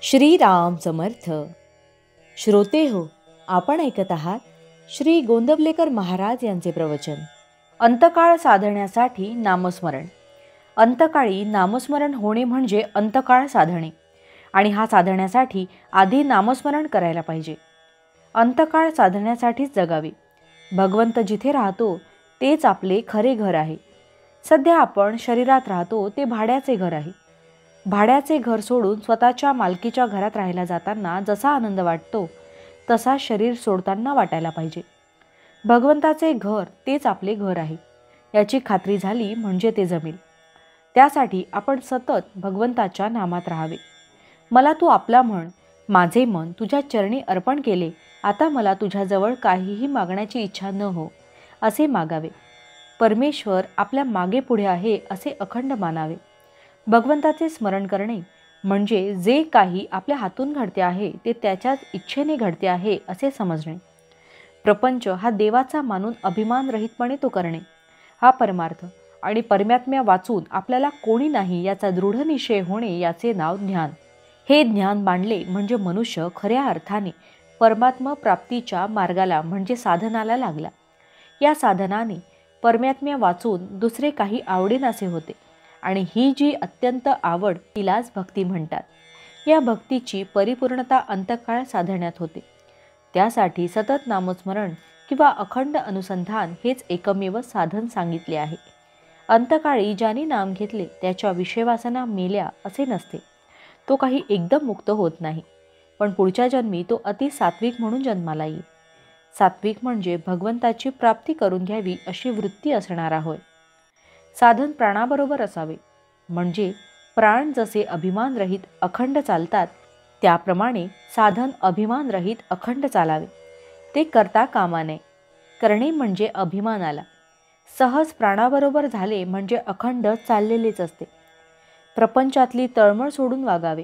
श्रीराम समर्थ. श्रोते हो, आपण ऐकत आहात श्री गोंदवलेकर महाराज यांचे प्रवचन. अंतकाळ साधण्यासाठी नामस्मरण. अंतकाळी नामस्मरण होणे म्हणजे अंतकाळ साधणे, आणि हा साधण्यासाठी आधी नामस्मरण करायला पाहिजे. अंतकाळ साधण्यासाठीच जगावे. भगवंत जिथे राहतो तेच आपले खरे घर आहे. सध्या आपण शरीरात राहतो ते भाड्याचे घर आहे. भाड्याचे घर सोडून स्वतःच्या मालकीच्या घरात राहायला जाताना जसा आनंद वाटतो तसा शरीर सोडताना वाटायला पाहिजे. भगवंताचे घर तेच आपले घर आहे याची खात्री झाली म्हणजे ते जमेल. त्यासाठी आपण सतत भगवंताच्या नामात राहावे. मला तू आपला म्हण, माझे मन तुझ्या चरणी अर्पण केले, आता मला तुझ्याजवळ काहीही मागण्याची इच्छा न हो असे मागावे. परमेश्वर आपल्या मागे पुढे आहे असे अखंड मानावे. भगवंताचे स्मरण करणे म्हणजे जे काही आपल्या हातून घडते आहे ते त्याच्याच इच्छेने घडते आहे असे समजणे. प्रपंच हा देवाचा मानून अभिमानरहितपणे तो करणे हा परमार्थ, आणि परमात्म्या वाचून आपल्याला कोणी नाही याचा दृढ निश्चय होणे याचे नाव ज्ञान. हे ज्ञान मांडले म्हणजे मनुष्य खऱ्या अर्थाने परमात्मा प्राप्तीच्या मार्गाला म्हणजे साधनाला लागला. या साधनाने परमात्म्या वाचून दुसरे काही आवडेनासे होते, आणि ही जी अत्यंत आवड तिलाच भक्ती म्हणतात. या भक्तीची परिपूर्णता अंतकाळ साधण्यात होते. त्यासाठी सतत नामस्मरण किंवा अखंड अनुसंधान हेच एकमेव साधन सांगितले आहे. अंतकाळी ज्याने नाम घेतले त्याच्या विषयवासना मेल्या असे नसते. तो काही एकदम मुक्त होत नाही, पण पुढच्या जन्मी तो अति सात्विक म्हणून जन्माला येईल. सात्विक म्हणजे भगवंताची प्राप्ती करून घ्यावी अशी वृत्ती असणारा होय. साधन प्राणाबरोबर असावे, म्हणजे प्राण जसे अभिमानरहित अखंड चालतात त्याप्रमाणे साधन अभिमानरहित अखंड चालावे. ते करता कामा नये. करणे म्हणजे अभिमानाला. सहज प्राणाबरोबर झाले म्हणजे अखंड चाललेलेच असते. प्रपंचातली तळमळ सोडून वागावे.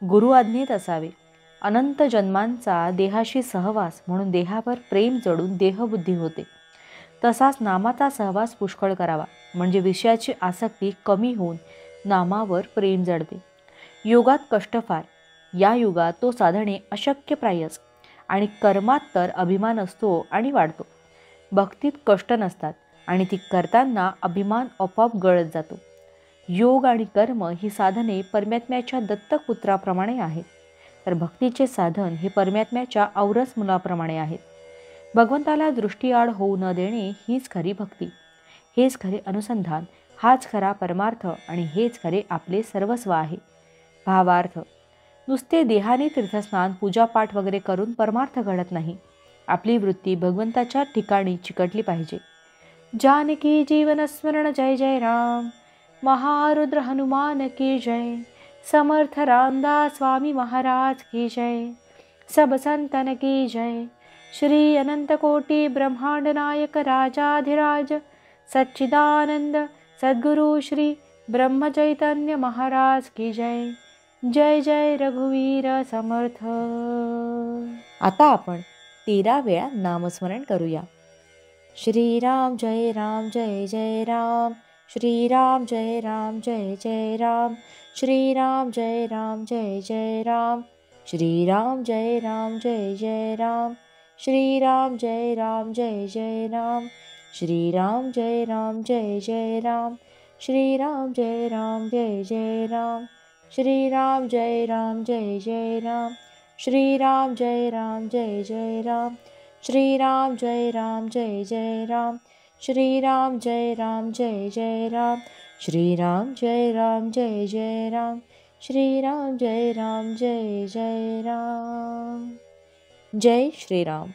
गुरु आज्ञेत असावे. अनंत जन्मांचा देहाशी सहवास म्हणून देहावर प्रेम जडून देहबुद्धी होते. तसाच नामाचा सहवास पुष्कळ करावा म्हणजे विषयाची आसक्ती कमी होऊन नामावर प्रेम जडते. योगात कष्ट फार. या युगात तो साधणे अशक्यप्रायच, आणि कर्मात तर अभिमान असतो आणि वाढतो. भक्तीत कष्ट नसतात आणि ती करताना अभिमान आपोआप गळत जातो. योग आणि कर्म ही साधने परमात्म्याच्या दत्तक पुत्राप्रमाणे आहेत, तर भक्तीचे साधन हे परमात्म्याच्या औरस मुलाप्रमाणे आहेत. भगवंताला दृष्टीआड होऊ न देणे हीच खरी भक्ती, हेच खरे अनुसंधान, हाच खरा परमार्थ, आणि हेच खरे आपले सर्वस्व आहे. भावार्थ: नुसते देहाने तीर्थस्नान पूजापाठ वगैरे करून परमार्थ घडत नाही. आपली वृत्ती भगवंताच्या ठिकाणी चिकटली पाहिजे. जानकी जीवन स्मरण जय जय राम. महारुद्र हनुमान की जय. समर्थ रामदास स्वामी महाराज की जय. सब संतन की जय. श्री अनंत कोटि ब्रह्मांड नायक राजाधिराज सच्चिदानंद सद्गुरु श्री ब्रह्म चैतन्य महाराज की जय. जय जय रघुवीर समर्थ. आता आपण 13 वेळा नामस्मरण करूया. श्रीराम जय राम जय जय राम. श्रीराम जय राम जय जय राम. श्रीराम जय राम जय जय राम. श्रीराम जय राम जय जय राम. श्रीराम जय राम जय जय राम. श्रीराम जय राम जय जय राम. श्रीराम जय राम जय जय राम. श्रीराम जय राम जय जय राम. श्रीराम जय राम जय जय राम. श्रीराम जय राम जय जय राम. श्रीराम जय राम जय जय राम. श्रीराम जय राम जय जय राम. श्रीराम जय राम जय जय राम. जय श्रीराम.